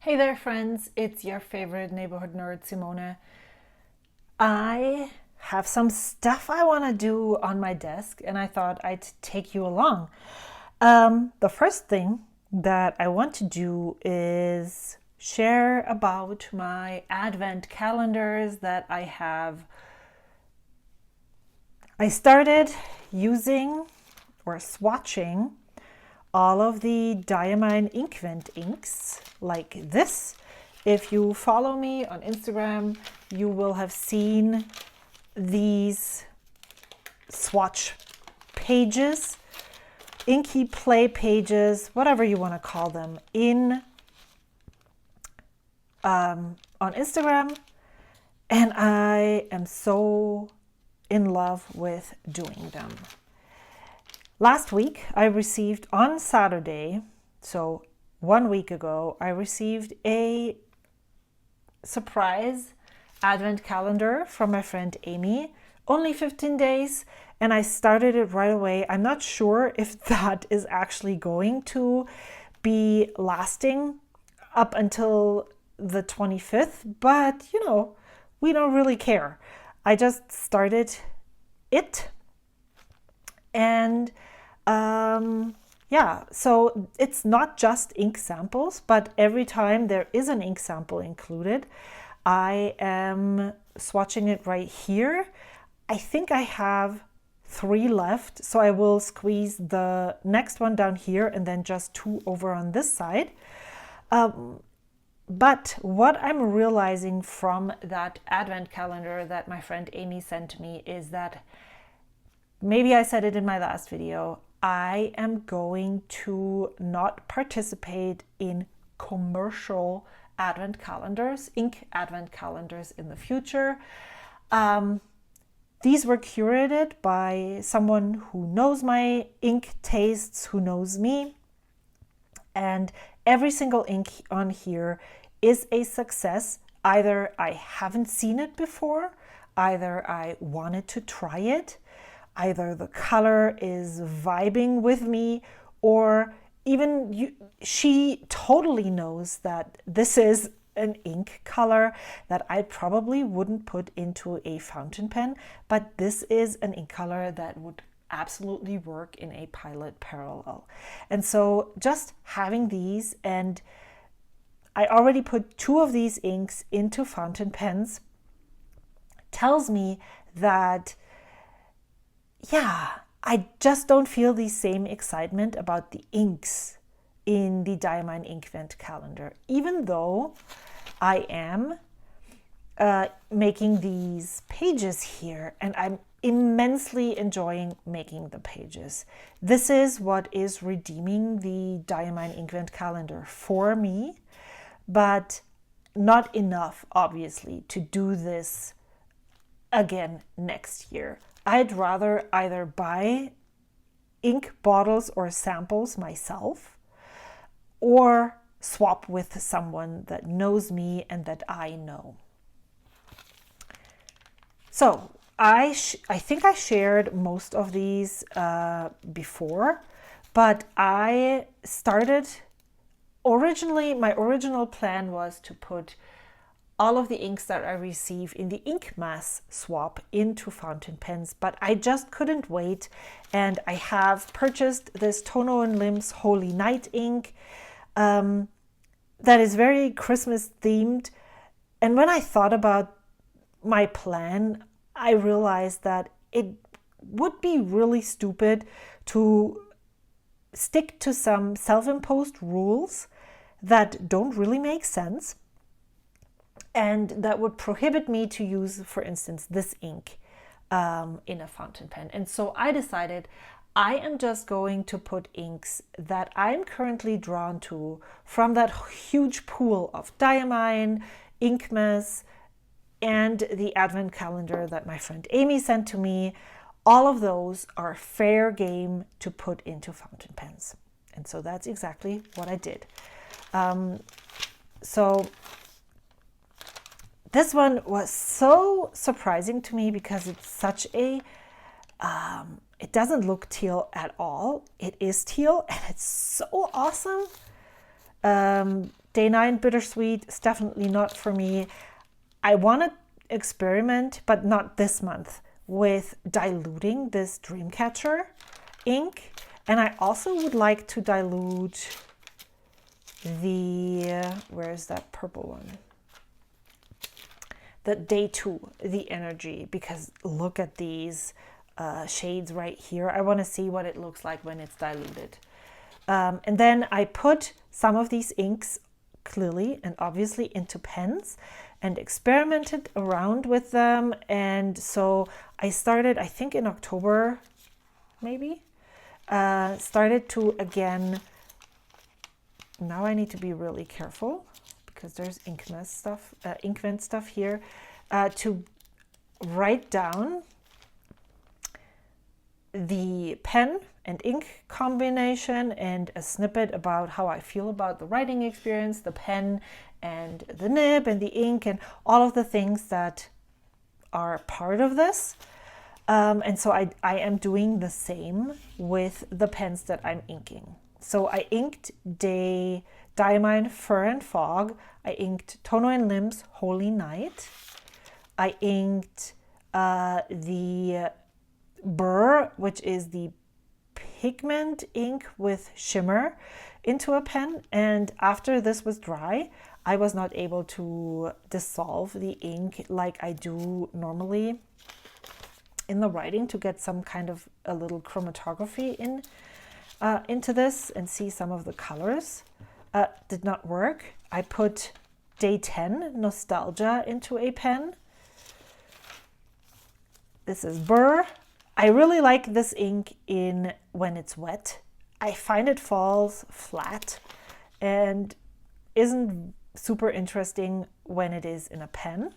Hey there, friends. It's your favorite neighborhood nerd, Simone. I have some stuff I want to do on my desk, and I thought I'd take you along. The first thing that I want to do is share about my advent calendars that I have. I started using or swatching all of the Diamine Inkvent inks like this. If you follow me on Instagram, you will have seen these swatch pages, inky play pages, whatever you want to call them, on Instagram. And I am so in love with doing them. Last week, I received on Saturday, so 1 week ago, I received a surprise advent calendar from my friend Amy. Only 15 days, and I started it right away. I'm not sure if that is actually going to be lasting up until the 25th, but we don't really care. I just started it. And so it's not just ink samples, but every time there is an ink sample included, I am swatching it right here. I think I have 3 left, so I will squeeze the next one down here and then just 2 over on this side. But what I'm realizing from that advent calendar that my friend Amy sent me is that, maybe I said it in my last video, I am going to not participate in commercial advent calendars, ink advent calendars in the future. These were curated by someone who knows my ink tastes, who knows me. And every single ink on here is a success. Either I haven't seen it before, either I wanted to try it, either the color is vibing with me, or even she totally knows that this is an ink color that I probably wouldn't put into a fountain pen, but this is an ink color that would absolutely work in a pilot parallel. And so just having these, and I already put 2 of these inks into fountain pens, tells me that I just don't feel the same excitement about the inks in the Diamine Inkvent calendar, even though I am making these pages here, and I'm immensely enjoying making the pages. This is what is redeeming the Diamine Inkvent calendar for me, but not enough, obviously, to do this again next year. I'd rather either buy ink bottles or samples myself, or swap with someone that knows me and that I know. So I think I shared most of these before, but I started, my original plan was to put all of the inks that I receive in the InkMas swap into fountain pens, but I just couldn't wait, and I have purchased this Tono & Limbs Holy Night ink that is very Christmas themed. And when I thought about my plan, I realized that it would be really stupid to stick to some self-imposed rules that don't really make sense, and that would prohibit me to use, for instance, this ink in a fountain pen. And so I decided I am just going to put inks that I'm currently drawn to from that huge pool of Diamine, InkMas, and the advent calendar that my friend Amy sent to me. All of those are fair game to put into fountain pens. And so that's exactly what I did. So this one was so surprising to me because it's such a, it doesn't look teal at all. It is teal, and it's so awesome. Day 9 Bittersweet is definitely not for me. I want to experiment, but not this month, with diluting this Dreamcatcher ink. And I also would like to dilute the, where's that purple one? The Day 2, the Energy, because look at these shades right here. I want to see what it looks like when it's diluted. And then I put some of these inks clearly and obviously into pens and experimented around with them. And so I started, I think in October, maybe, started to again, now I need to be really careful because there's InkMas stuff, Inkvent stuff here, to write down the pen and ink combination and a snippet about how I feel about the writing experience, the pen and the nib and the ink and all of the things that are part of this. And so I am doing the same with the pens that I'm inking. So I inked Diamine Fur and Fog. I inked Tono and Limbs Holy Night. I inked the Burr, which is the pigment ink with shimmer, into a pen. And after this was dry, I was not able to dissolve the ink like I do normally in the writing to get some kind of a little chromatography into this and see some of the colors. Did not work. I put Day 10 Nostalgia into a pen. This is Burr. I really like this ink in when it's wet. I find it falls flat and isn't super interesting when it is in a pen.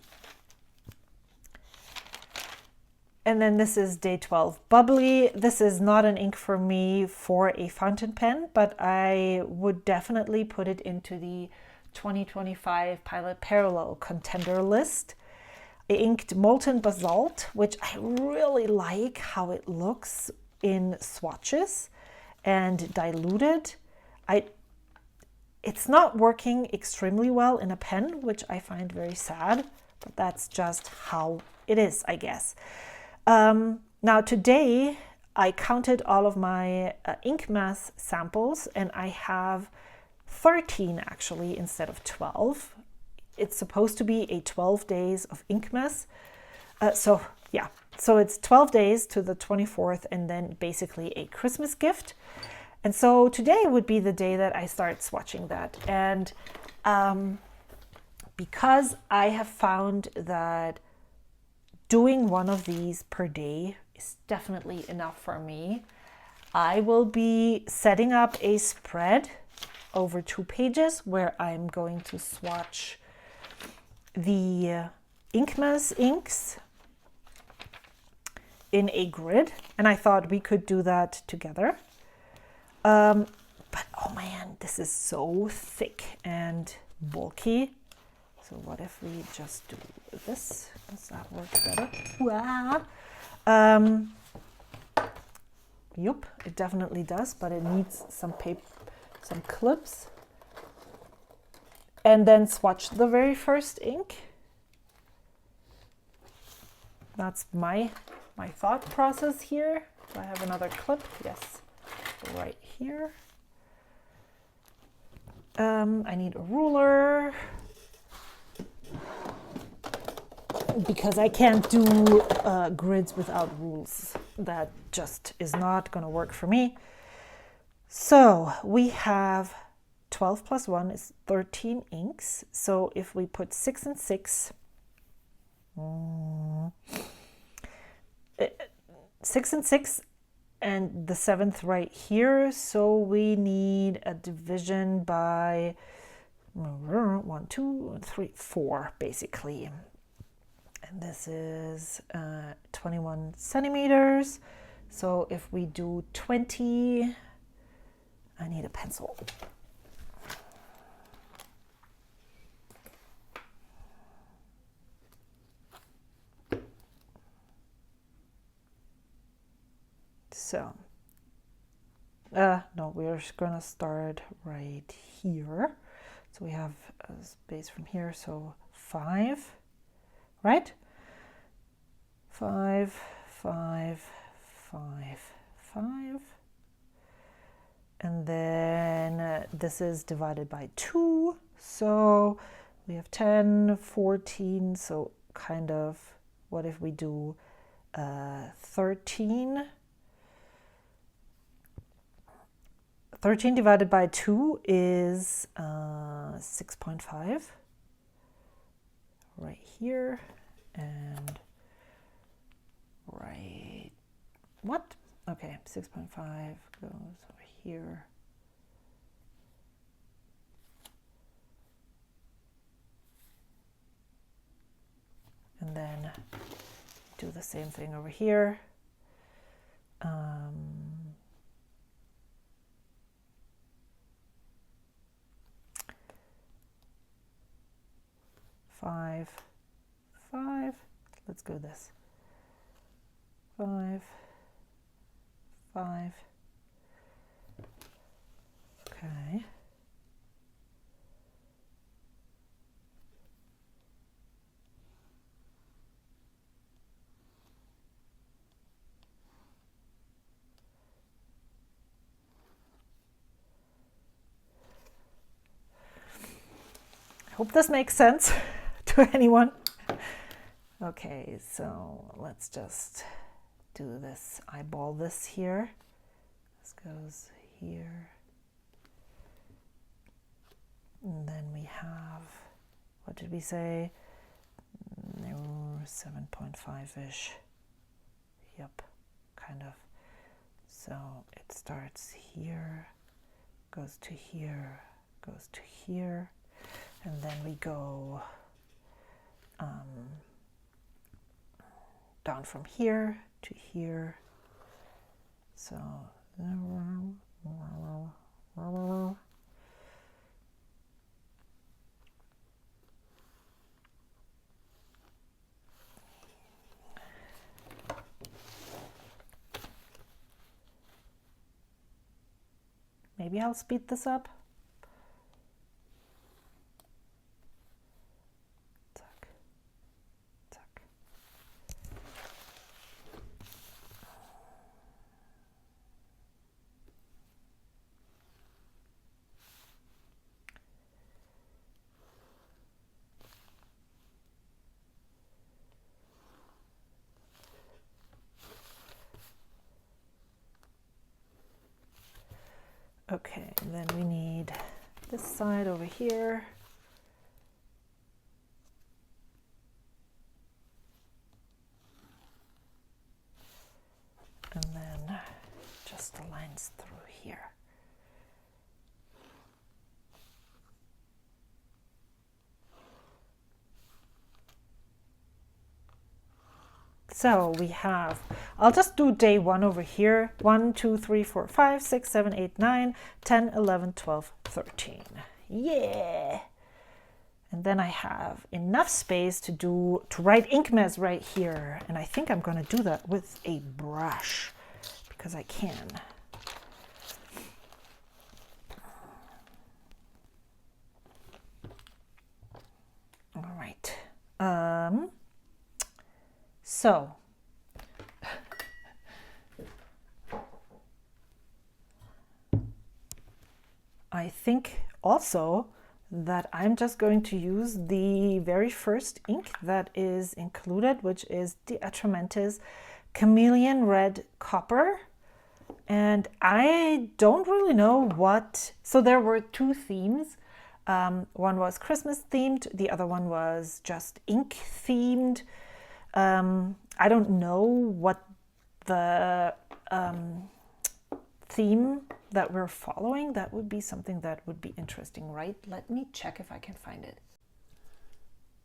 And then this is Day 12 Bubbly. This is not an ink for me for a fountain pen, but I would definitely put it into the 2025 Pilot Parallel contender list. I inked Molten Basalt, which I really like how it looks in swatches, and diluted. It's not working extremely well in a pen, which I find very sad, but that's just how it is, I guess. Now today I counted all of my InkMas samples, and I have 13 actually instead of 12. It's supposed to be a 12 days of InkMas. So it's 12 days to the 24th and then basically a Christmas gift. And so today would be the day that I start swatching that. And because I have found that doing one of these per day is definitely enough for me, I will be setting up a spread over 2 pages where I'm going to swatch the InkMas inks in a grid, and I thought we could do that together. But oh man, this is so thick and bulky. So what if we just do this? Does that work better? Wow. Yup, it definitely does, but it needs some paper, some clips. And then swatch the very first ink. That's my thought process here. Do I have another clip? Yes, right here. I need a ruler because I can't do grids without rules. That just is not going to work for me. So we have 12 plus 1 is 13 inks. So if we put 6 and 6, 6 and 6 and the 7th right here. So we need a division by 1, 2, 3, 4 basically. And this is 21 centimeters. So if we do 20, I need a pencil. So, no, we're gonna start right here. So we have a space from here, so 5, right? 5, 5, 5, 5. And then this is divided by 2. So we have 10, 14. So kind of, what if we do 13? 13 divided by 2 is 6.5 right here, and right, what? Okay, 6.5 goes over here. And then do the same thing over here. 5, 5. Let's go this. 5, 5. Okay. I hope this makes sense to anyone. Okay, so let's just do this, eyeball this here. This goes here. And then we have, what did we say? 7.5-ish. Yep, kind of. So it starts here, goes to here, goes to here, and then we go down from here to here. So maybe I'll speed this up. Zack, zack. Okay, and then we need this side over here. And then just the lines through here. So we have, I'll just do day 1 over here. 1, 2, 3, 4, 5, 6, 7, 8, 9, 10, 11, 12, 13. Yeah. And then I have enough space to write InkMas right here. And I think I'm going to do that with a brush because I can. All right. So I think also that I'm just going to use the very first ink that is included, which is the Atramentis Chameleon Red Copper. And I don't really know what, so there were 2 themes. One was Christmas themed, the other one was just ink themed. I don't know what the theme that we're following. That would be something that would be interesting, right? Let me check if I can find it.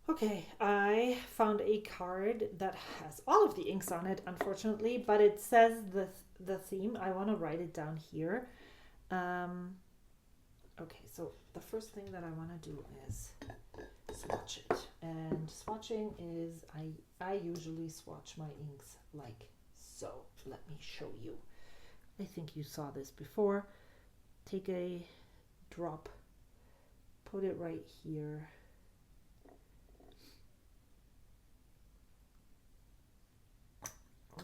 Okay, I found a card that has all of the inks on it, unfortunately, but it says the theme. I want to write it down here. Okay, so the first thing that I want to do is swatch it. And swatching is, I usually swatch my inks like so. Let me show you. I think you saw this before. Take a drop, put it right here.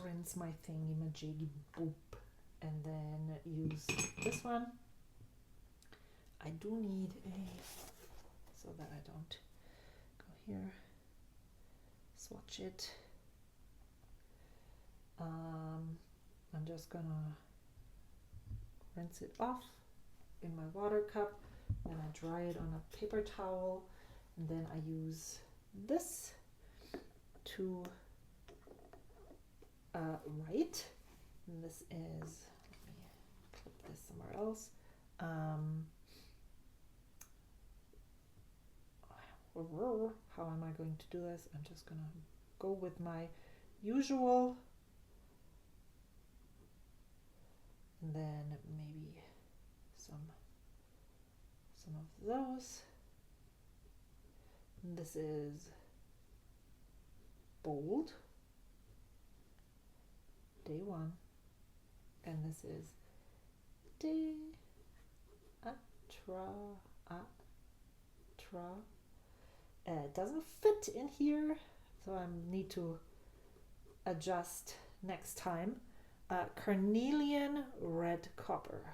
Rinse my thingy majiggy boop, and then use this one. I do need so that I don't go here, swatch it. I'm just gonna rinse it off in my water cup, and I dry it on a paper towel, and then I use this to write. And this is, let me clip this somewhere else. How am I going to do this? I'm just gonna go with my usual, and then maybe some of those. And this is bold, day one, and this is day atra. It doesn't fit in here, so I need to adjust next time. Carnelian red copper.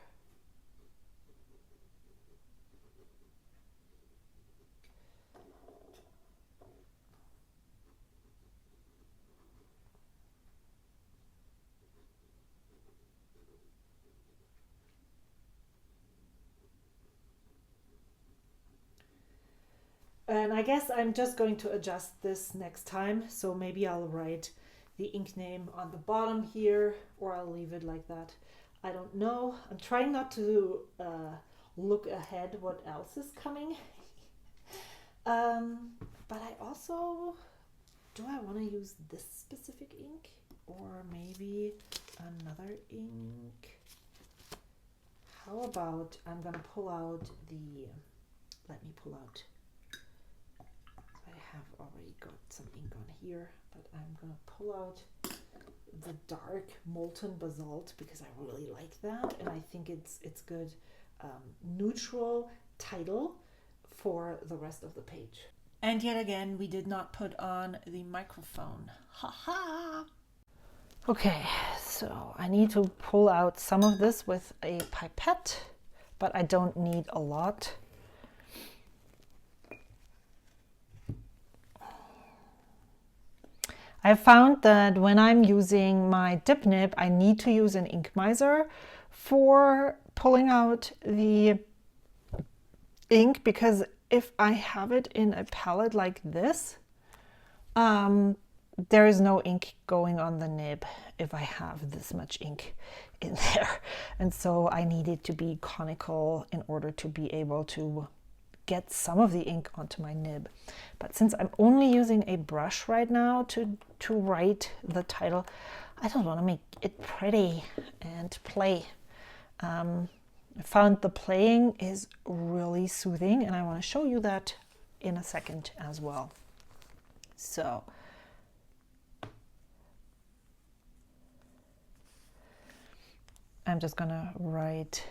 And I guess I'm just going to adjust this next time. So maybe I'll write the ink name on the bottom here, or I'll leave it like that. I don't know. I'm trying not to look ahead what else is coming. But I also, do I want to use this specific ink or maybe another ink? How about I'm gonna pull out the, let me pull out, I have already got some ink on here, but I'm gonna pull out the dark molten basalt because I really like that, and I think it's good neutral title for the rest of the page. And yet again, we did not put on the microphone. Ha ha! Okay, so I need to pull out some of this with a pipette, but I don't need a lot. I found that when I'm using my dip nib, I need to use an InkMiser for pulling out the ink, because if I have it in a palette like this, there is no ink going on the nib if I have this much ink in there. And so I need it to be conical in order to be able to get some of the ink onto my nib. But since I'm only using a brush right now to write the title, I don't want to make it pretty and play. I found the playing is really soothing, and I want to show you that in a second as well. So I'm just gonna write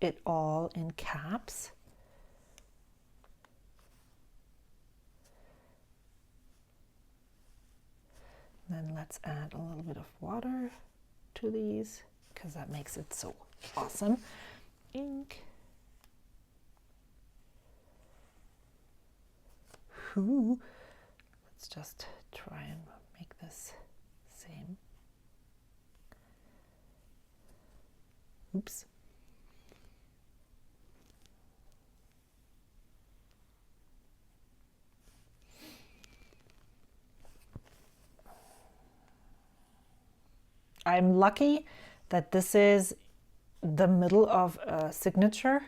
it all in caps. Then let's add a little bit of water to these because that makes it so awesome. Ink. Ooh. Let's just try and make this same. Oops. I'm lucky that this is the middle of a signature,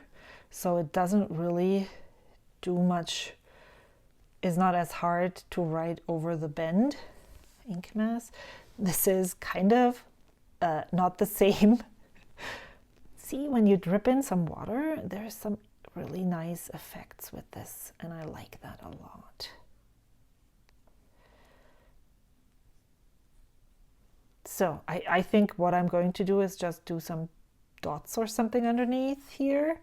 so it doesn't really do much. It's not as hard to write over the bend. InkMas. This is kind of not the same. See, when you drip in some water, there's some really nice effects with this, and I like that a lot. So I think what I'm going to do is just do some dots or something underneath here.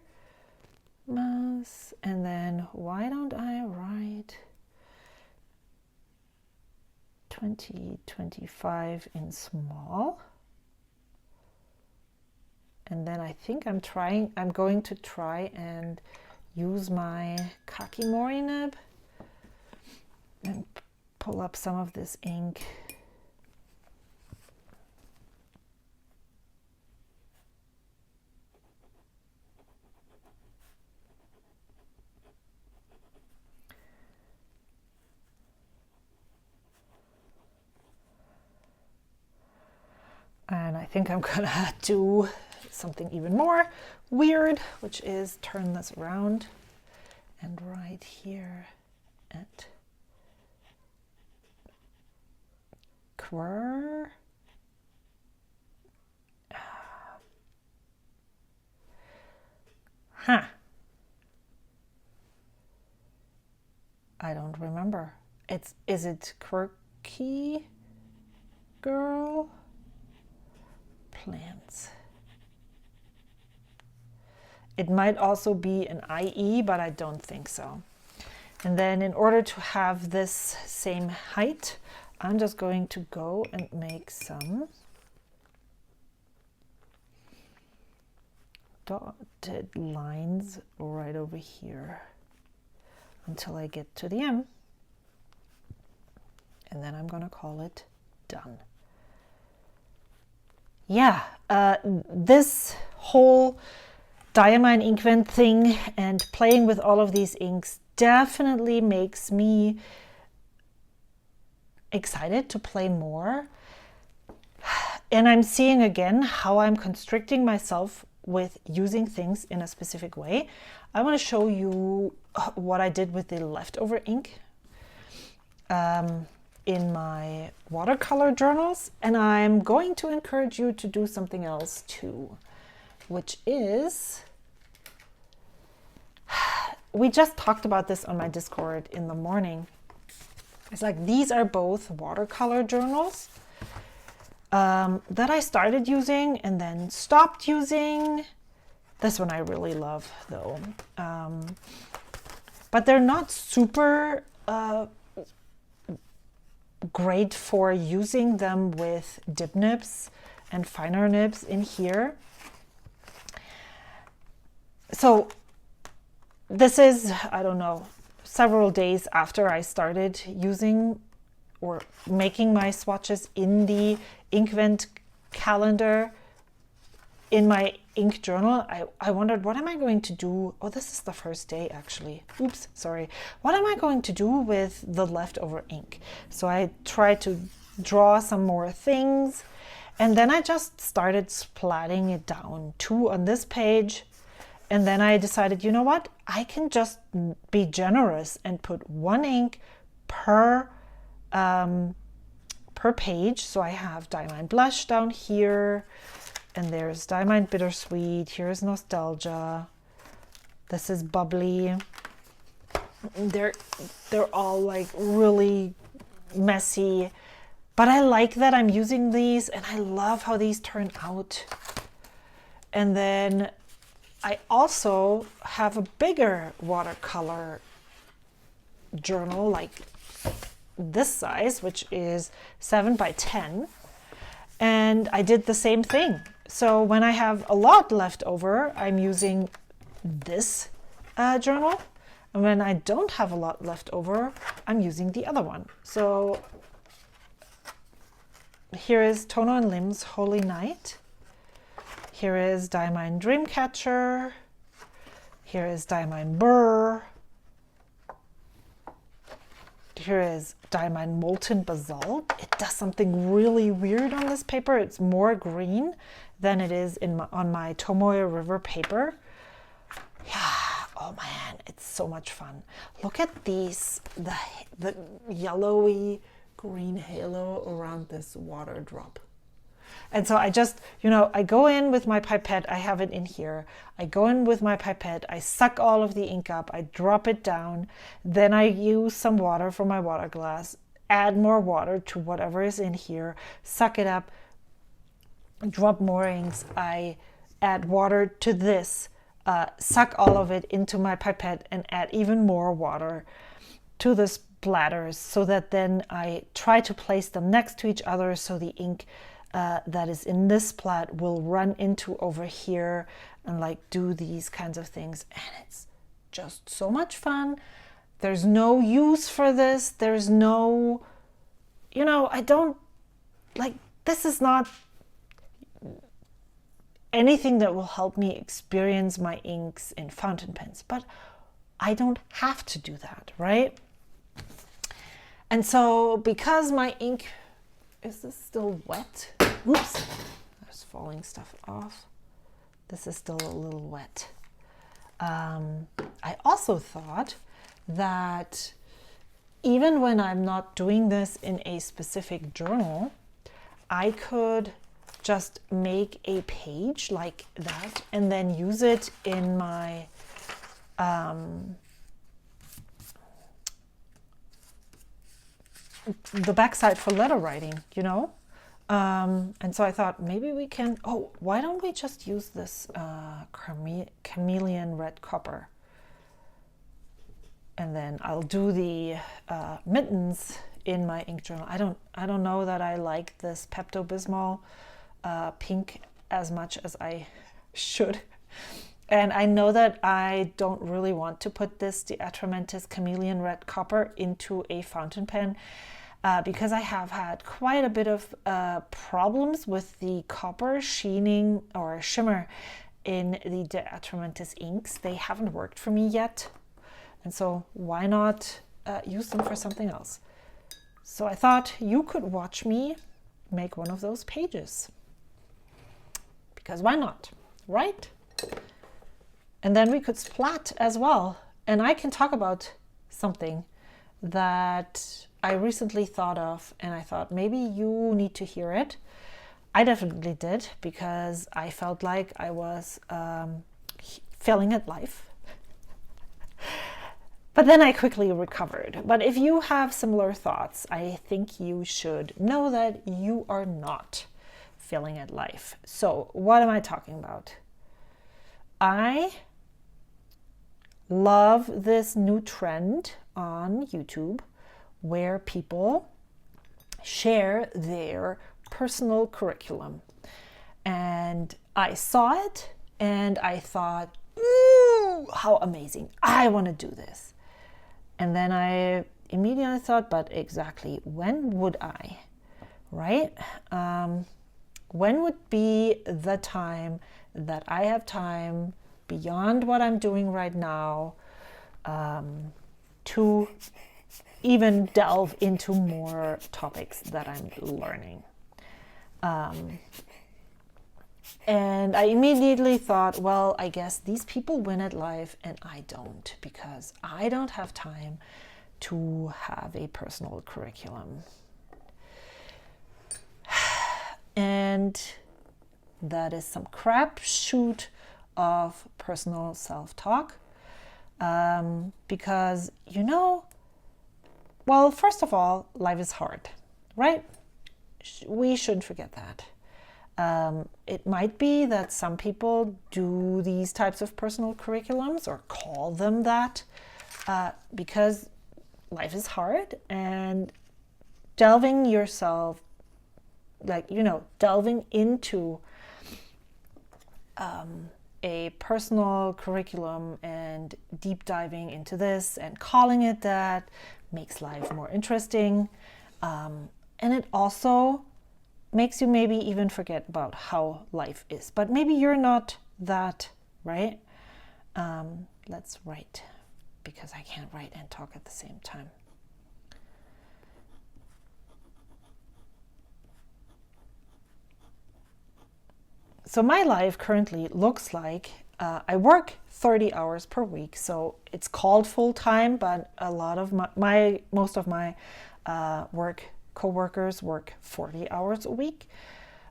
InkMas, and then why don't I write 2025 in small? And then I think I'm going to try and use my Kakimori nib and pull up some of this ink. And I think I'm gonna do something even more weird, which is turn this around and right here at Quer. Huh. I don't remember. Is it Quirky Girl? Plants. It might also be an IE, but I don't think so. And then in order to have this same height, I'm just going to go and make some dotted lines right over here until I get to the M. And then I'm going to call it done. Yeah, this whole diamine inkvent thing and playing with all of these inks definitely makes me excited to play more. And I'm seeing again how I'm constricting myself with using things in a specific way. I want to show you what I did with the leftover ink in my watercolor journals, and I'm going to encourage you to do something else too, which is, we just talked about this on my Discord in the morning. It's like these are both watercolor journals that I started using and then stopped using. This one I really love though, but they're not super great for using them with dip nibs and finer nibs in here. So this is, I don't know, several days after I started using or making my swatches in the inkvent calendar in my ink journal. I wondered, what am I going to do? Oh, this is the first day actually. Oops, sorry. What am I going to do with the leftover ink? So I tried to draw some more things, and then I just started splatting it down, 2 on this page. And then I decided, you know what? I can just be generous and put 1 ink per page. So I have Diamine Blush down here, and there's Diamine Bittersweet. Here's Nostalgia. This is Bubbly. They're all like really messy, but I like that I'm using these, and I love how these turn out. And then I also have a bigger watercolor journal, like this size, which is 7 by 10. And I did the same thing. So when I have a lot left over, I'm using this journal. And when I don't have a lot left over, I'm using the other one. So here is Tono and Lim's Holy Night. Here is Diamine Dreamcatcher. Here is Diamine Burr. Here is Diamine Molten Basalt. It does something really weird on this paper. It's more green than it is on my Tomoe River paper. Yeah, oh man, it's so much fun. Look at these, the yellowy green halo around this water drop. And so I just, I go in with my pipette. I have it in here. I go in with my pipette. I suck all of the ink up. I drop it down. Then I use some water from my water glass, add more water to whatever is in here, suck it up, drop more inks. I add water to this. suck all of it into my pipette and add even more water to the splatters, so that then I try to place them next to each other so the ink that is in this splat will run into over here and like do these kinds of things. And it's just so much fun. There's no use for this. There's no, I don't like, this is not anything that will help me experience my inks in fountain pens, but I don't have to do that, right? And so because my ink, is this still wet? Oops, there's falling stuff off. This is still a little wet. I also thought that even when I'm not doing this in a specific journal, I could just make a page like that and then use it in my the backside for letter writing, and so I thought maybe we can, why don't we just use this chameleon red copper, and then I'll do the mittens in my ink journal. I don't know that I like this Pepto-Bismol pink as much as I should. And I know that I don't really want to put this De Atramentis Chameleon Red Copper into a fountain pen because I have had quite a bit of problems with the copper sheening or shimmer in the De Atramentis inks. They haven't worked for me yet. And so why not use them for something else? So I thought you could watch me make one of those pages. Because why not, right? And then we could splat as well. And I can talk about something that I recently thought of, and I thought maybe you need to hear it. I definitely did, because I felt like I was failing at life. But then I quickly recovered. But if you have similar thoughts, I think you should know that you are not failing at life. So what am I talking about? I love this new trend on YouTube where people share their personal curriculum. And I saw it and I thought, ooh, how amazing. I want to do this. And then I immediately thought, but exactly when would I, right? When would be the time that I have time beyond what I'm doing right now to even delve into more topics that I'm learning? And I immediately thought, well, I guess these people win at life and I don't, because I don't have time to have a personal curriculum. And that is some crapshoot of personal self-talk. Because, well, first of all, life is hard, right? We shouldn't forget that. It might be that some people do these types of personal curriculums or call them that because life is hard, and delving yourself, delving into a personal curriculum and deep diving into this and calling it that makes life more interesting. And it also makes you maybe even forget about how life is. But maybe you're not that, right? Let's write, because I can't write and talk at the same time. So my life currently looks like I work 30 hours per week. So it's called full-time, but a lot of most of my co-workers work 40 hours a week.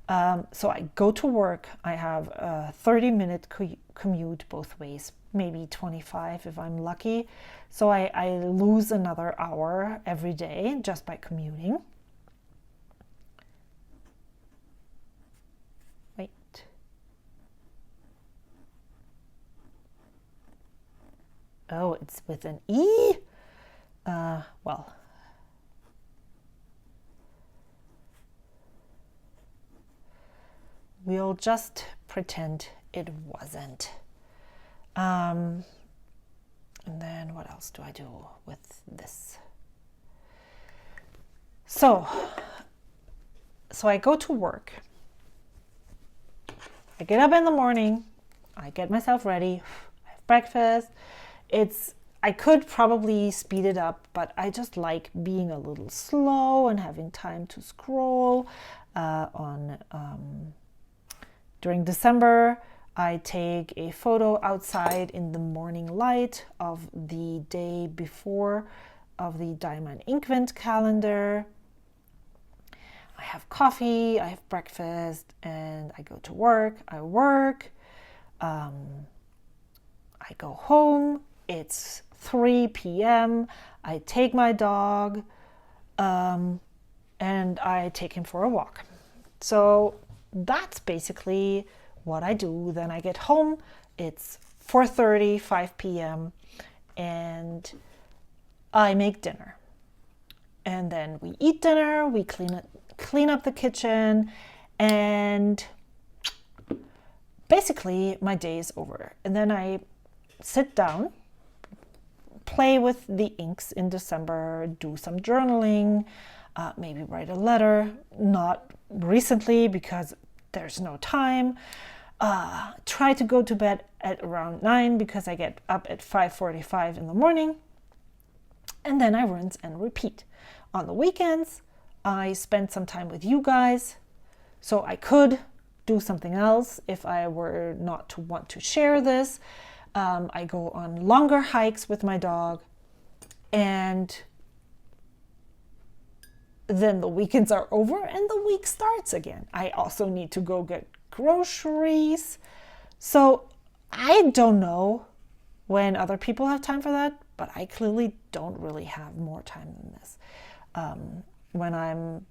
So I go to work, I have a 30-minute commute both ways, maybe 25 if I'm lucky. So I lose another hour every day just by commuting. Wait. Oh, it's with an E? Well, we'll just pretend it wasn't. And then what else do I do with this? So I go to work. I get up in the morning. I get myself ready. I have breakfast. I could probably speed it up, but I just like being a little slow and having time to scroll. During December, I take a photo outside in the morning light of the day before of the Diamond Inkvent calendar. I have coffee, I have breakfast, and I go to work. I work. I go home. It's 3 p.m. I take my dog, and I take him for a walk. So that's basically what I do. Then I get home. It's 4:30, 5 p.m. and I make dinner. And then we eat dinner, we clean up the kitchen, and basically my day is over. And then I sit down, play with the inks in December, do some journaling, maybe write a letter, not recently because there's no time. Try to go to bed at around 9 because I get up at 5:45 in the morning. And then I rinse and repeat. On the weekends, I spend some time with you guys. So I could do something else if I were not to want to share this. I go on longer hikes with my dog. And then the weekends are over and the week starts again. I also need to go get groceries. So I don't know when other people have time for that, but I clearly don't really have more time than this. When I'm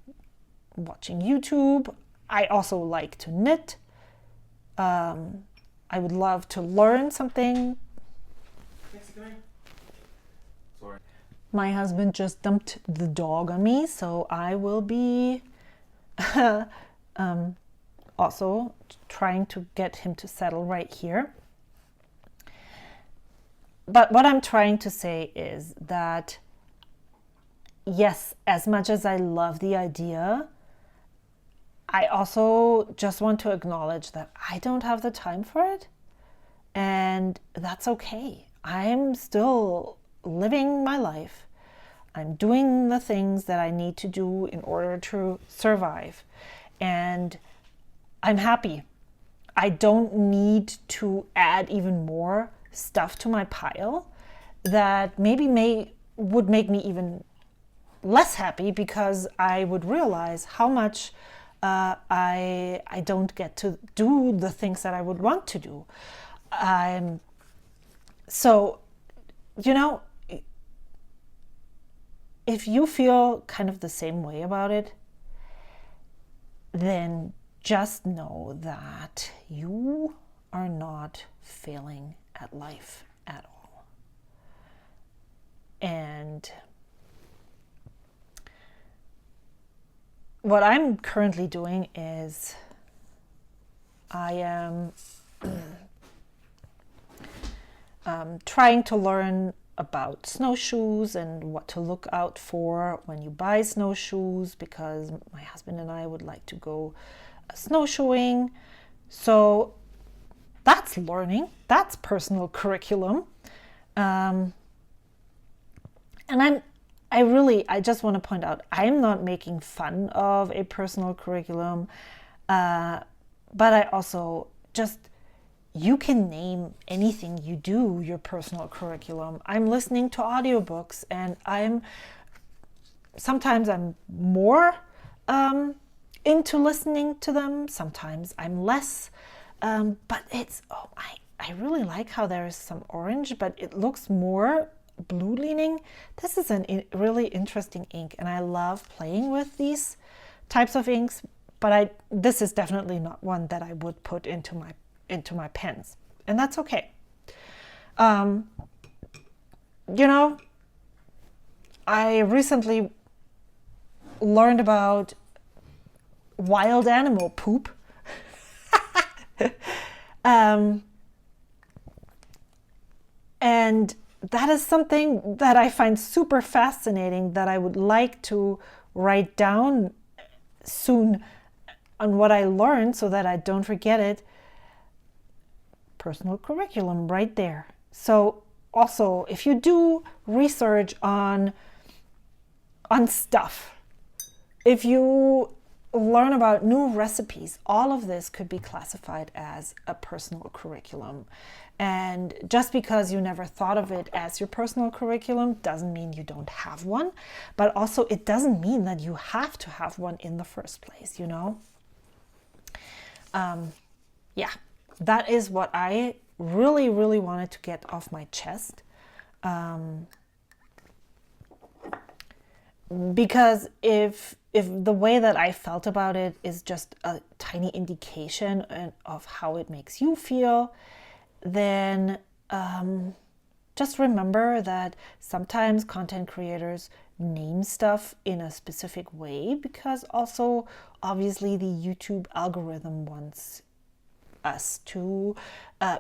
watching YouTube, I also like to knit. I would love to learn something. Sorry. My husband just dumped the dog on me, so I will be also trying to get him to settle right here. But what I'm trying to say is that, yes, as much as I love the idea, I also just want to acknowledge that I don't have the time for it. And that's okay. I'm still living my life. I'm doing the things that I need to do in order to survive. And I'm happy. I don't need to add even more stuff to my pile that maybe would make me even less happy, because I would realize how much I don't get to do the things that I would want to do. So, you know, if you feel kind of the same way about it, then just know that you are not failing at life at all. And what I'm currently doing is I am trying to learn about snowshoes and what to look out for when you buy snowshoes, because my husband and I would like to go snowshoeing. So that's learning, that's personal curriculum. And I just want to point out, I'm not making fun of a personal curriculum, but I also just, you can name anything you do your personal curriculum. I'm listening to audiobooks, and sometimes I'm more into listening to them, sometimes I'm less, but I really like how there is some orange, but it looks more blue leaning. This is a really interesting ink, and I love playing with these types of inks, but this is definitely not one that I would put into my pens, and that's okay. you know, I recently learned about wild animal poop. um, and that is something that I find super fascinating, that I would like to write down soon on what I learned so that I don't forget it. Personal curriculum right there. So also, if you do research on stuff, if you learn about new recipes, all of this could be classified as a personal curriculum. And just because you never thought of it as your personal curriculum doesn't mean you don't have one, but also it doesn't mean that you have to have one in the first place, you know? Yeah, that is what I really, really wanted to get off my chest. Because if the way that I felt about it is just a tiny indication of how it makes you feel, then just remember that sometimes content creators name stuff in a specific way because also obviously the YouTube algorithm wants us to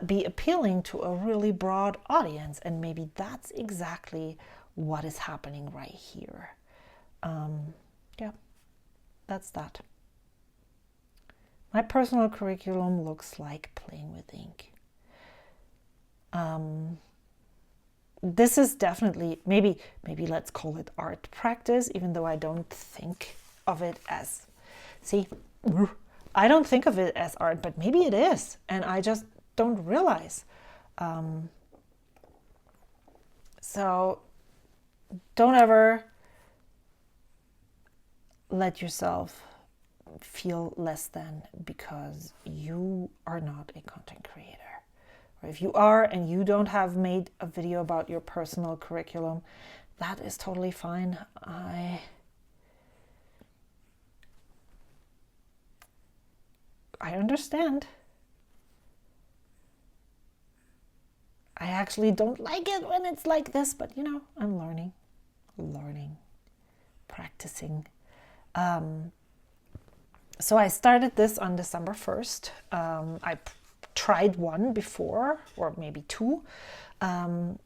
be appealing to a really broad audience, and maybe that's exactly what is happening right here. Yeah, that's that. My personal curriculum looks like playing with ink. This is definitely, maybe let's call it art practice, even though I don't think of it as, I don't think of it as art, but maybe it is, and I just don't realize. So don't ever let yourself feel less than because you are not a content creator. Or if you are and you don't have made a video about your personal curriculum, that is totally fine. I understand. I actually don't like it when it's like this, but you know, I'm learning, practicing. So I started this on December 1st. I tried one before, or maybe two. And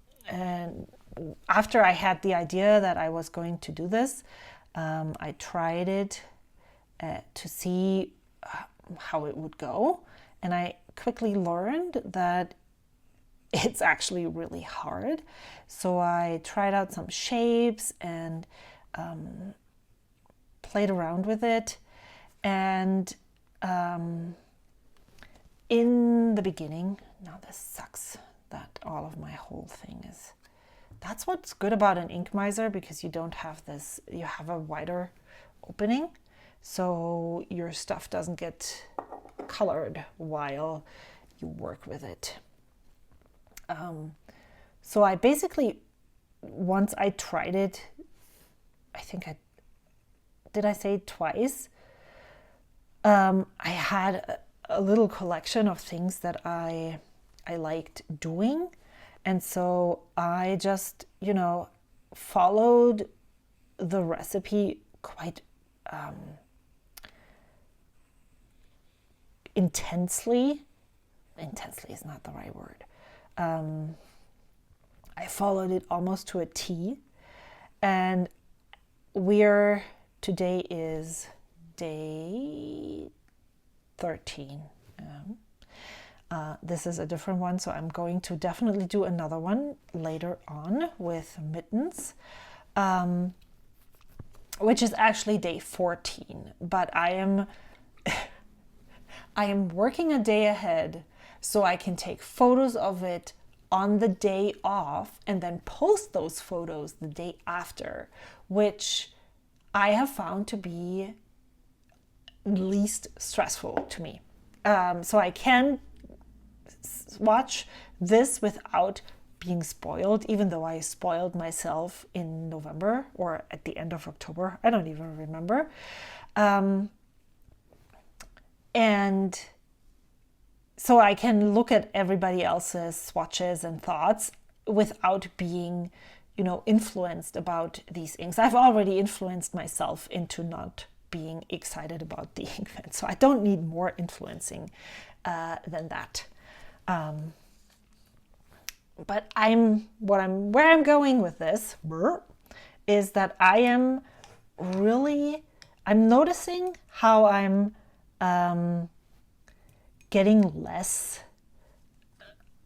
after I had the idea that I was going to do this, I tried it to see how it would go. And I quickly learned that it's actually really hard. So I tried out some shapes and played around with it. And in the beginning, now this sucks that all of my whole thing is, that's what's good about an InkMiser, because you don't have this, you have a wider opening, so your stuff doesn't get colored while you work with it. So I basically, once I tried it, I think did I say it twice? I had a little collection of things that I liked doing. And so I just, followed the recipe quite intensely. Intensely is not the right word. I followed it almost to a T. And today is day 13. This is a different one, so I'm going to definitely do another one later on with mittens, which is actually day 14. But I am working a day ahead so I can take photos of it on the day off and then post those photos the day after, which I have found to be least stressful to me. So I can watch this without being spoiled, even though I spoiled myself in November or at the end of October. I don't even remember. And so I can look at everybody else's swatches and thoughts without being, you know, influenced about these inks. I've already influenced myself into not being excited about the ink pen, so I don't need more influencing than that. But where I'm going with this is that I'm noticing how I'm getting less.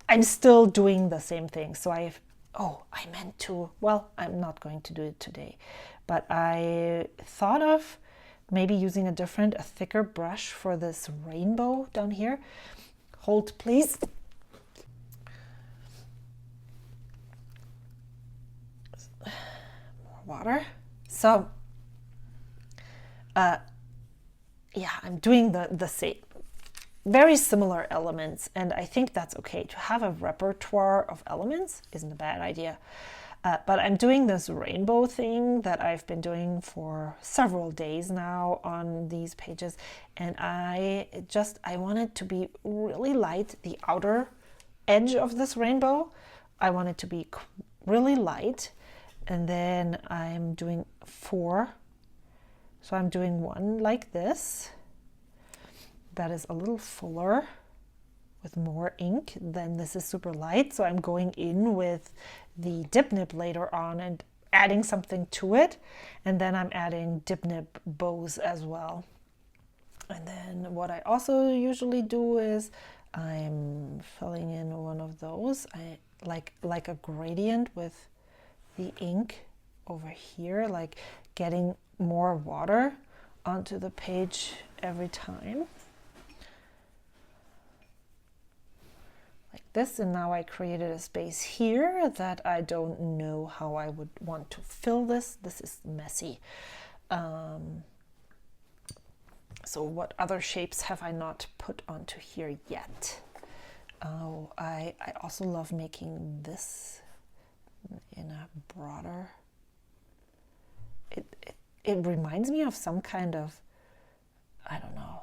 I'm still doing the same thing. So I'm not going to do it today, but I thought of maybe using a thicker brush for this rainbow down here. Hold, please. More water. So, I'm doing the same, very similar elements, and I think that's okay. To have a repertoire of elements isn't a bad idea. But I'm doing this rainbow thing that I've been doing for several days now on these pages, and I want it to be really light. The outer edge of this rainbow, I want it to be really light, and then I'm doing 4. So I'm doing one like this that is a little fuller with more ink. Then this is super light, so I'm going in with the dip nib later on and adding something to it, and then I'm adding dip nib bows as well. And then what I also usually do is I'm filling in one of those. I like a gradient with the ink over here, like getting more water onto the page every time. Like this, and now I created a space here that I don't know how I would want to fill this. This is messy. So what other shapes have I not put onto here yet? Oh, I also love making this in a broader. It reminds me of some kind of, I don't know,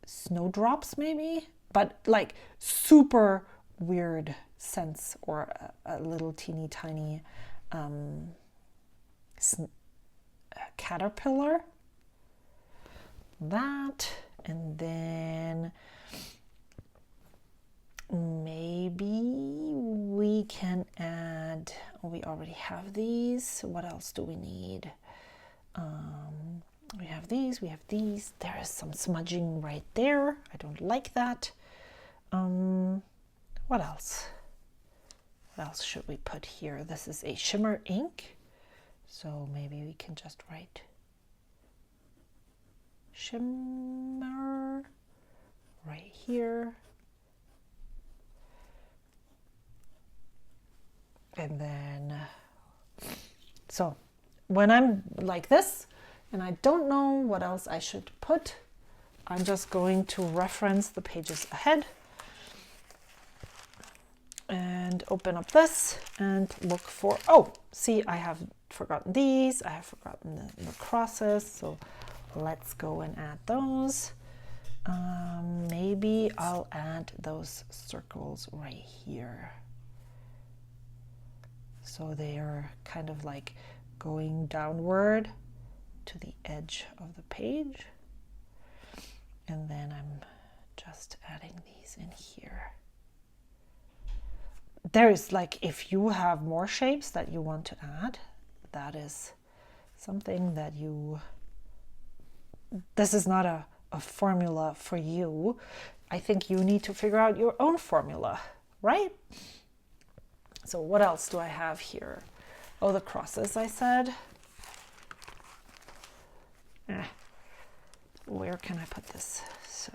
snowdrops maybe, but like super weird sense, or a little teeny tiny caterpillar. That, and then maybe we can add, we already have these. What else do we need? We have these, we have these. There is some smudging right there. I don't like that. What else? What else should we put here? This is a shimmer ink, so maybe we can just write shimmer right here. And then, so when I'm like this and I don't know what else I should put, I'm just going to reference the pages ahead and open up this and look for, oh, see, I have forgotten these, I have forgotten the crosses, so let's go and add those. Maybe I'll add those circles right here. So they are kind of like going downward to the edge of the page. And then I'm just adding these in here. There is, like, if you have more shapes that you want to add, that is something that this is not a formula for you. I think you need to figure out your own formula, right? So what else do I have here? Oh, the crosses I said. Where can I put this? So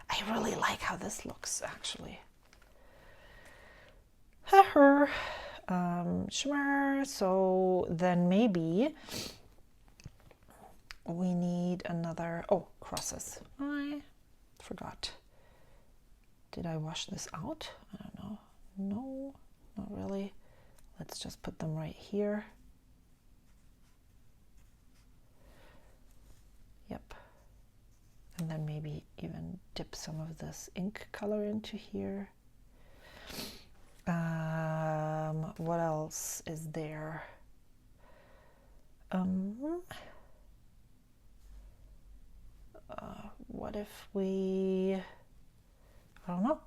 I really like how this looks, actually. Shimmer. So then maybe we need another, crosses. I forgot. Did I wash this out? I don't know. No, not really. Let's just put them right here. Yep. And then maybe even dip some of this ink color into here. What else is there? What if we, I don't know.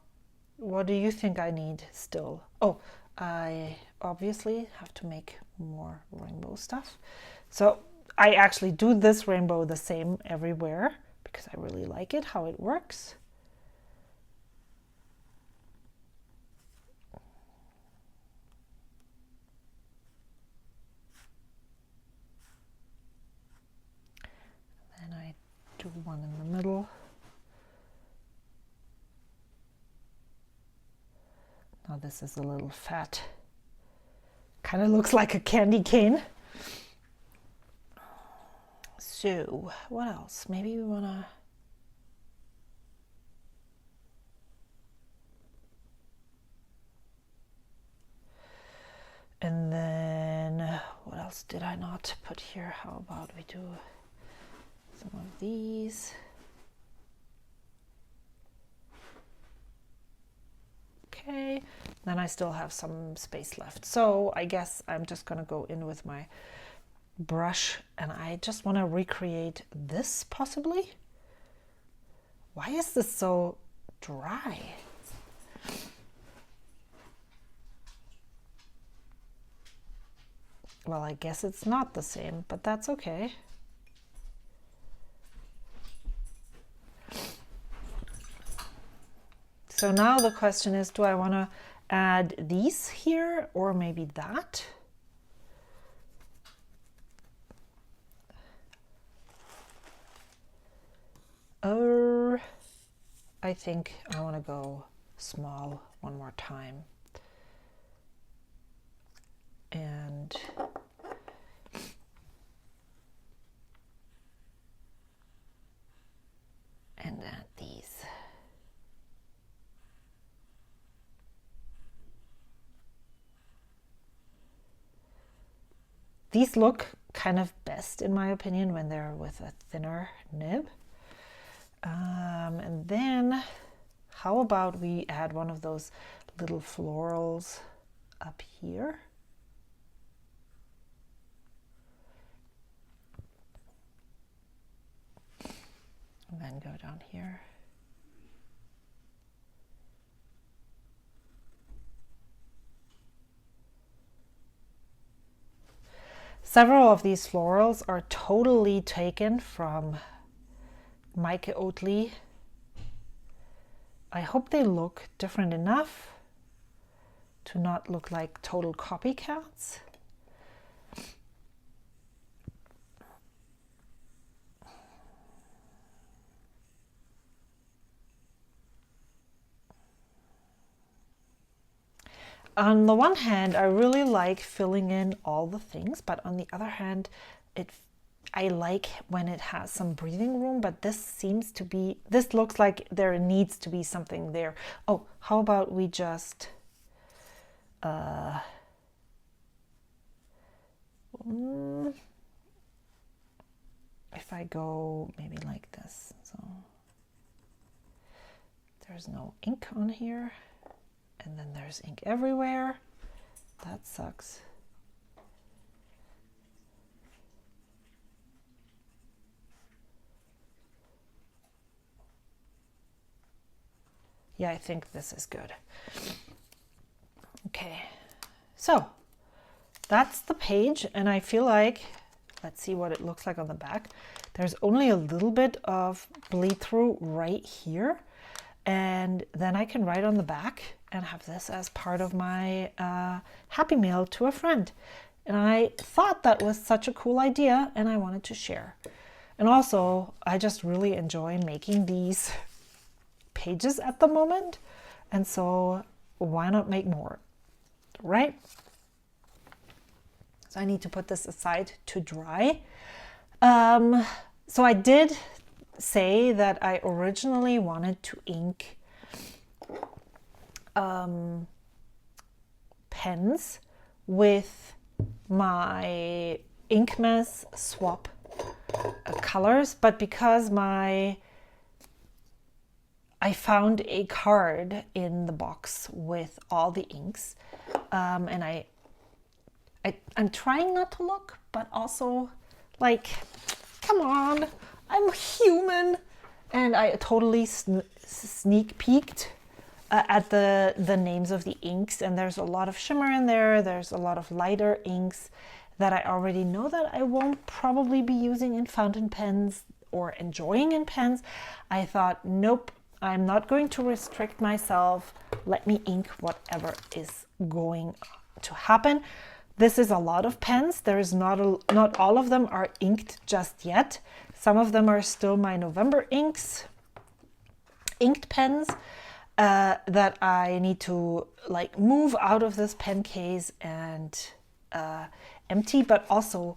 What do you think I need still? Oh, I obviously have to make more rainbow stuff. So I actually do this rainbow the same everywhere because I really like it, how it works. And I do one in the middle. Now this is a little fat. Kind of looks like a candy cane. So what else? Maybe we want to... And then what else did I not put here? How about we do some of these? Okay, then I still have some space left. So I guess I'm just gonna go in with my brush and I just want to recreate this possibly. Why is this so dry? Well, I guess it's not the same, but that's okay. So now the question is, do I want to add these here or maybe that? Or I think I want to go small one more time. And add these. These look kind of best, in my opinion, when they're with a thinner nib. And then how about we add one of those little florals up here? And then go down here. Several of these florals are totally taken from Mike Oatley. I hope they look different enough to not look like total copycats. On the one hand, I really like filling in all the things, but on the other hand, I like when it has some breathing room, but this looks like there needs to be something there. Oh, how about we just if I go maybe like this, so there's no ink on here. And then there's ink everywhere. That sucks. Yeah, I think this is good. Okay, so that's the page, and I feel like, let's see what it looks like on the back. There's only a little bit of bleed through right here, and then I can write on the back and have this as part of my Happy Mail to a friend. And I thought that was such a cool idea and I wanted to share. And also, I just really enjoy making these pages at the moment. And so why not make more, right? So I need to put this aside to dry. So I did say that I originally wanted to ink pens with my InkMas swap colors, but because I found a card in the box with all the inks, and I I'm trying not to look, but also like, come on, I'm human. And I totally sneak peeked at the names of the inks, and there's a lot of shimmer in there. There's a lot of lighter inks that I already know that I won't probably be using in fountain pens or enjoying in pens. I thought, nope, I'm not going to restrict myself. Let me ink whatever is going to happen. This is a lot of pens. There is not all of them are inked just yet. Some of them are still my November inked pens that I need to like move out of this pen case and empty, but also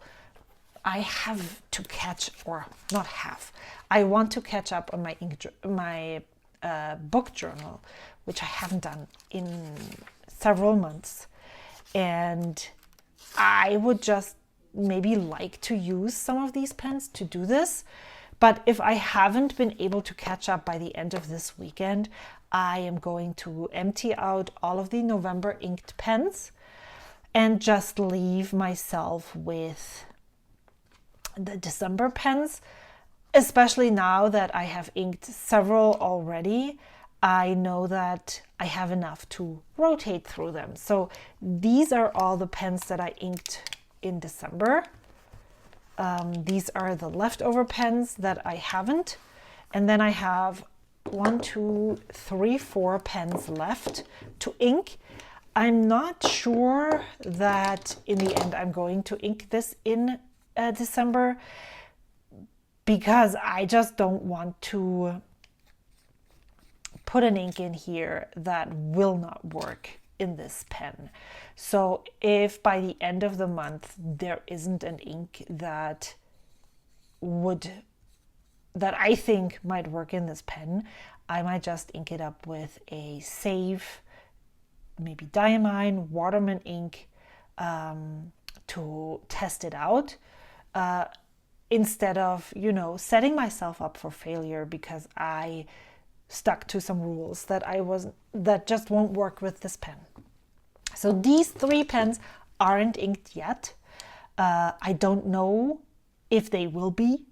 I have to catch, or not have, I want to catch up on my book journal, which I haven't done in several months. And I would just maybe like to use some of these pens to do this. But if I haven't been able to catch up by the end of this weekend, I am going to empty out all of the November inked pens and just leave myself with the December pens. Especially now that I have inked several already, I know that I have enough to rotate through them. So these are all the pens that I inked in December. These are the leftover pens that I haven't. And then I have 1, 2, 3, 4 pens left to ink. I'm not sure that in the end I'm going to ink this in December, because I just don't want to put an ink in here that will not work in this pen. So if by the end of the month there isn't an ink that I think might work in this pen, I might just ink it up with a safe, maybe diamine, Waterman ink to test it out. Instead of, setting myself up for failure because I stuck to some rules that just won't work with this pen. So these 3 pens aren't inked yet. I don't know if they will be,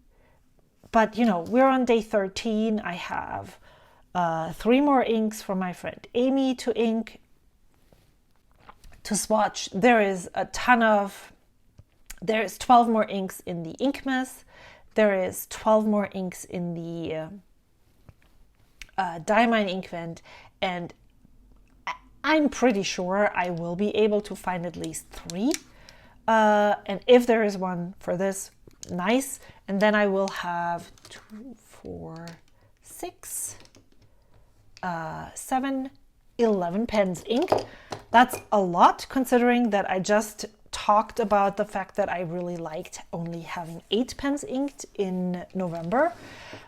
but we're on day 13. I have 3 more inks for my friend Amy to ink, to swatch. There's 12 more inks in the InkMas. There is 12 more inks in the Diamine Inkvent, and I'm pretty sure I will be able to find at least 3. And if there is one for this, nice. And then I will have 2, 4, 6, 7, 11 pens inked. That's a lot, considering that I just talked about the fact that I really liked only having 8 pens inked in November.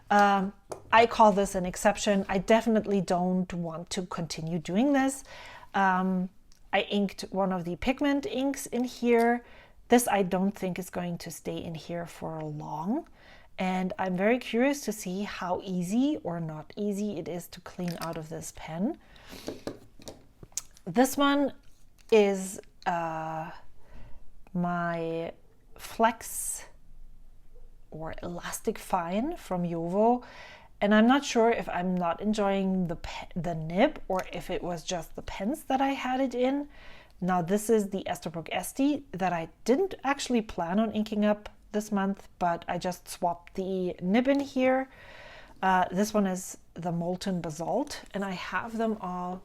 I call this an exception. I definitely don't want to continue doing this. I inked one of the pigment inks in here. This I don't think is going to stay in here for long. And I'm very curious to see how easy or not easy it is to clean out of this pen. This one is my Flex or Elastic Fine from Jowo, and I'm not sure if I'm not enjoying the nib or if it was just the pens that I had it in. Now this is the Esterbrook Esty that I didn't actually plan on inking up this month, but I just swapped the nib in here. This one is the Molten Basalt, and I have them all,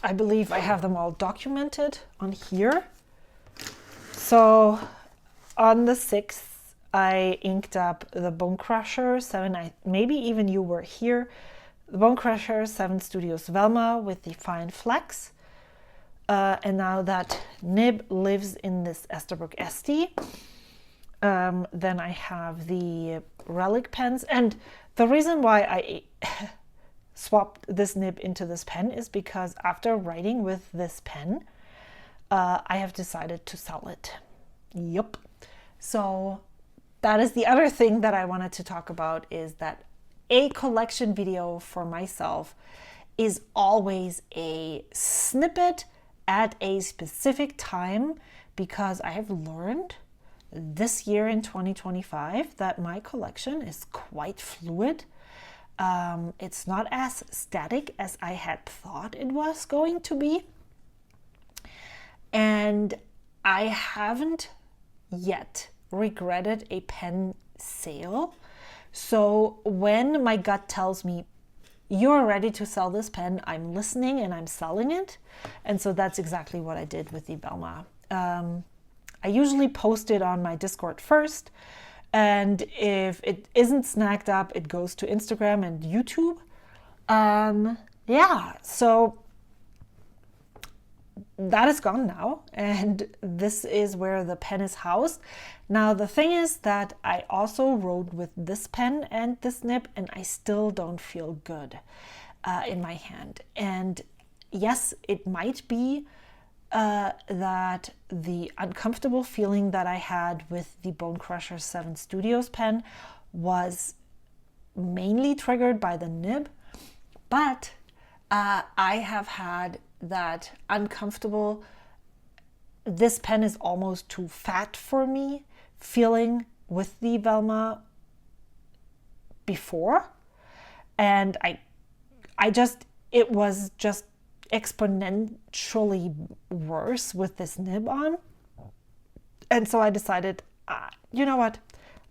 I believe I have them all documented on here. So on the 6th, I inked up the Bone Crusher 7, maybe even you were here, the Bone Crusher 7 Studios Velma with the fine flex. And now that nib lives in this Esterbrook Esty. Then I have the Relic pens. And the reason why I swapped this nib into this pen is because after writing with this pen, I have decided to sell it. Yup. So that is the other thing that I wanted to talk about, is that a collection video for myself is always a snippet at a specific time, because I have learned this year in 2025 that my collection is quite fluid. It's not as static as I had thought it was going to be. And I haven't yet regretted a pen sale. So when my gut tells me, you're ready to sell this pen, I'm listening and I'm selling it. And so that's exactly what I did with the Velma. I usually post it on my Discord first. And if it isn't snagged up, it goes to Instagram and YouTube. So that is gone now. And this is where the pen is housed. Now, the thing is that I also wrote with this pen and this nib, and I still don't feel good in my hand. And yes, it might be that the uncomfortable feeling that I had with the Bone Crusher 7 Studios pen was mainly triggered by the nib, but I have had that uncomfortable, this pen is almost too fat for me feeling with the Velma before. And it was just exponentially worse with this nib on. And so I decided, you know what,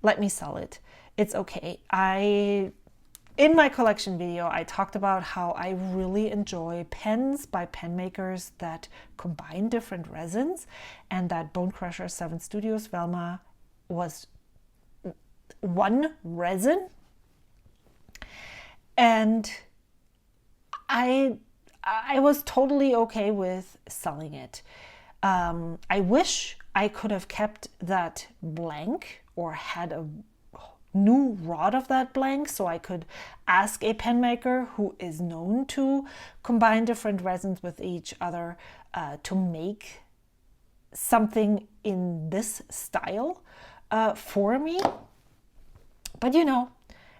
let me sell it. It's okay. In my collection video, I talked about how I really enjoy pens by pen makers that combine different resins, and that Bone Crusher 7 Studios Velma was one resin. And I was totally okay with selling it. I wish I could have kept that blank or had a new rod of that blank, so I could ask a pen maker who is known to combine different resins with each other to make something in this style for me. But you know,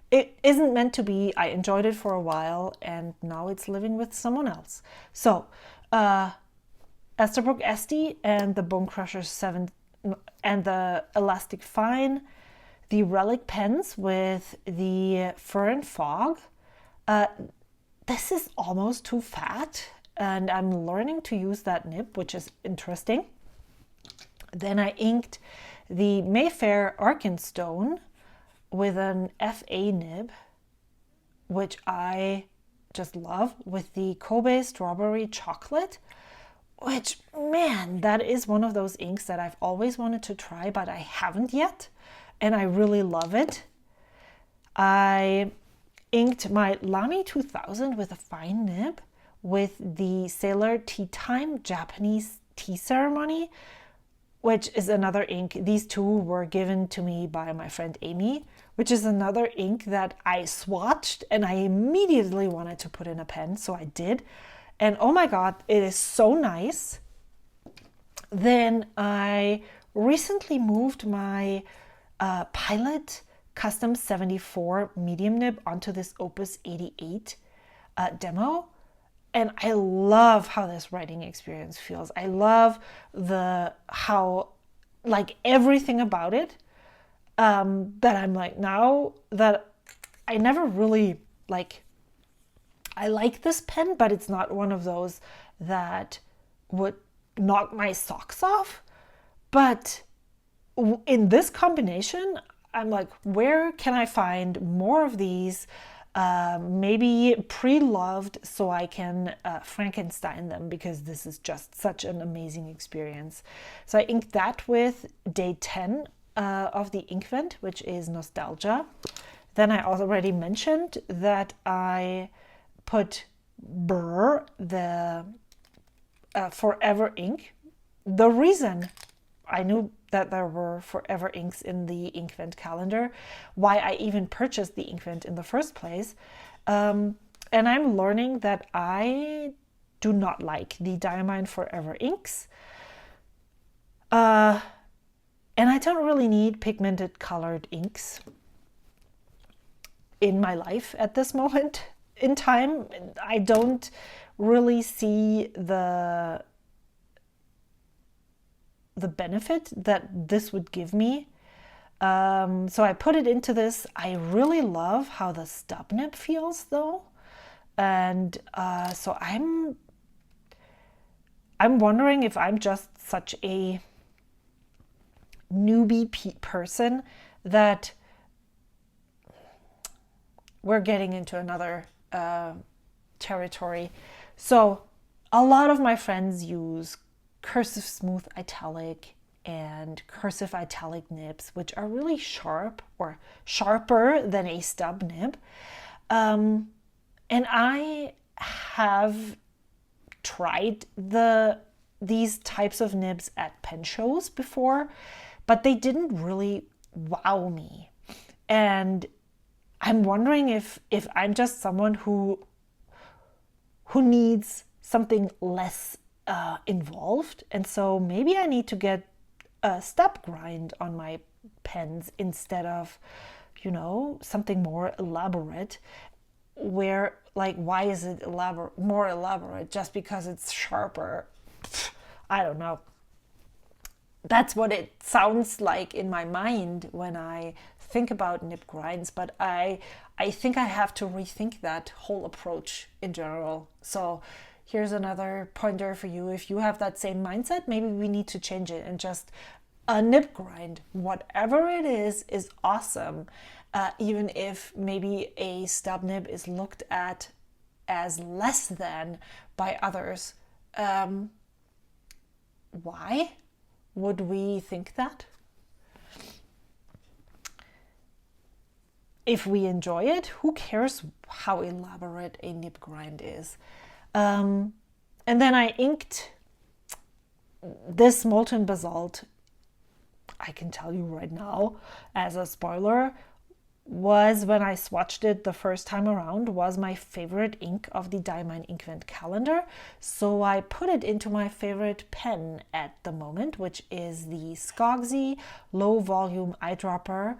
it isn't meant to be. I enjoyed it for a while, and now it's living with someone else. So Esterbrook Esty and the Bone Crusher 7 and the Elastic Fine, the Relic pens with the Fur and Fog. This is almost too fat, and I'm learning to use that nib, which is interesting. Then I inked the Mayfair Arkenstone with an FA nib, which I just love, with the Kobe Strawberry Chocolate, which, man, that is one of those inks that I've always wanted to try, but I haven't yet, and I really love it. I inked my Lamy 2000 with a fine nib with the Sailor Tea Time Japanese Tea Ceremony, which is another ink. These two were given to me by my friend Amy, which is another ink that I swatched and I immediately wanted to put in a pen, so I did. And oh my God, it is so nice. Then I recently moved my Pilot Custom 74 medium nib onto this Opus 88 demo. And I love how this writing experience feels. I love how everything about it, that I'm like, now that I never really I like this pen, but it's not one of those that would knock my socks off. But in this combination, I'm like, where can I find more of these? Maybe pre-loved, so I can Frankenstein them, because this is just such an amazing experience. So I inked that with day 10 of the ink vent, which is Nostalgia. Then I already mentioned that I put Burr, the Forever ink. The reason I knew that there were Forever inks in the Inkvent calendar, why I even purchased the Inkvent in the first place. And I'm learning that I do not like the Diamine Forever inks. And I don't really need pigmented colored inks in my life at this moment in time. I don't really see the the benefit that this would give me. So I put it into this. I really love how the stub nib feels though. And so I'm wondering if I'm just such a newbie person that we're getting into another territory. So a lot of my friends use cursive smooth italic and cursive italic nibs, which are really sharp or sharper than a stub nib. And I have tried these types of nibs at pen shows before, but they didn't really wow me. And I'm wondering if I'm just someone who needs something less involved, and so maybe I need to get a step grind on my pens instead of, something more elaborate. Where, like, why is it more elaborate just because it's sharper? I don't know. That's what it sounds like in my mind when I think about nib grinds, but I think I have to rethink that whole approach in general. So here's another pointer for you. If you have that same mindset, maybe we need to change it and just a nib grind, whatever it is awesome. Even if maybe a stub nib is looked at as less than by others. Why would we think that? If we enjoy it, who cares how elaborate a nib grind is? And then I inked this molten basalt. I can tell you right now, as a spoiler, was when I swatched it the first time around, was my favorite ink of the Diamine Inkvent calendar. So I put it into my favorite pen at the moment, which is the Skogsy low volume eyedropper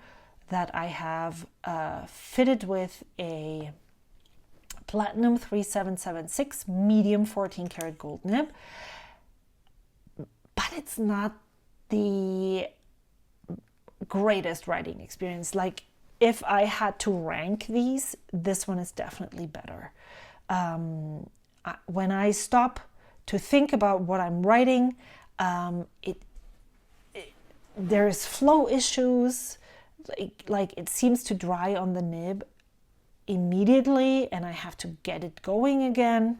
that I have fitted with a Platinum 3776 medium 14 karat gold nib. But it's not the greatest writing experience. Like, if I had to rank these, this one is definitely better. When I stop to think about what I'm writing, there's flow issues. Like it seems to dry on the nib immediately, and I have to get it going again.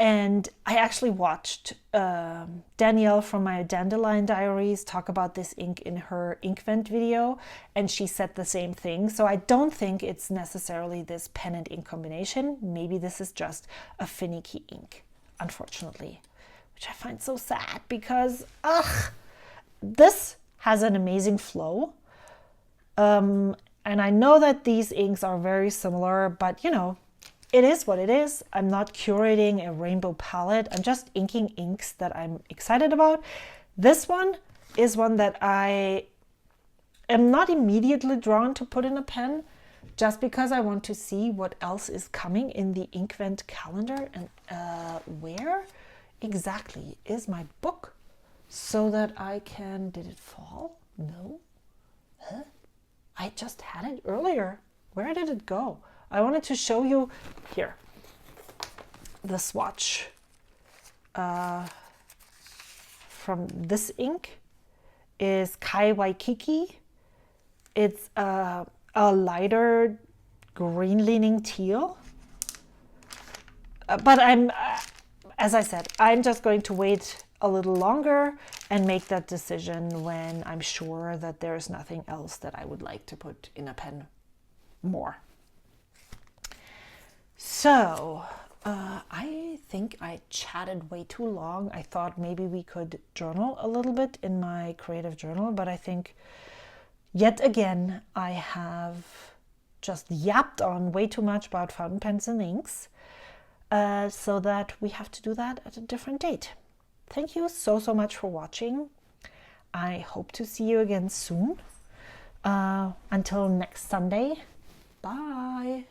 And I actually watched Danielle from my Dandelion Diaries talk about this ink in her Inkvent video, and she said the same thing. So I don't think it's necessarily this pen and ink combination. Maybe this is just a finicky ink, unfortunately, which I find so sad because, this has an amazing flow. And I know that these inks are very similar, but it is what it is. I'm not curating a rainbow palette. I'm just inking inks that I'm excited about. This one is one that I am not immediately drawn to put in a pen, just because I want to see what else is coming in the Inkvent calendar. And where exactly is my book so that I can... Did it fall? No? Huh? I just had it earlier. Where did it go? I wanted to show you here the swatch from this ink is Kai Waikiki. It's a lighter green leaning teal, but as I said, I'm just going to wait a little longer and make that decision when I'm sure that there's nothing else that I would like to put in a pen more. So I think I chatted way too long. I thought maybe we could journal a little bit in my creative journal, but I think yet again I have just yapped on way too much about fountain pens and inks, so that we have to do that at a different date. Thank you so much for watching. I hope to see you again soon. Until next Sunday, bye.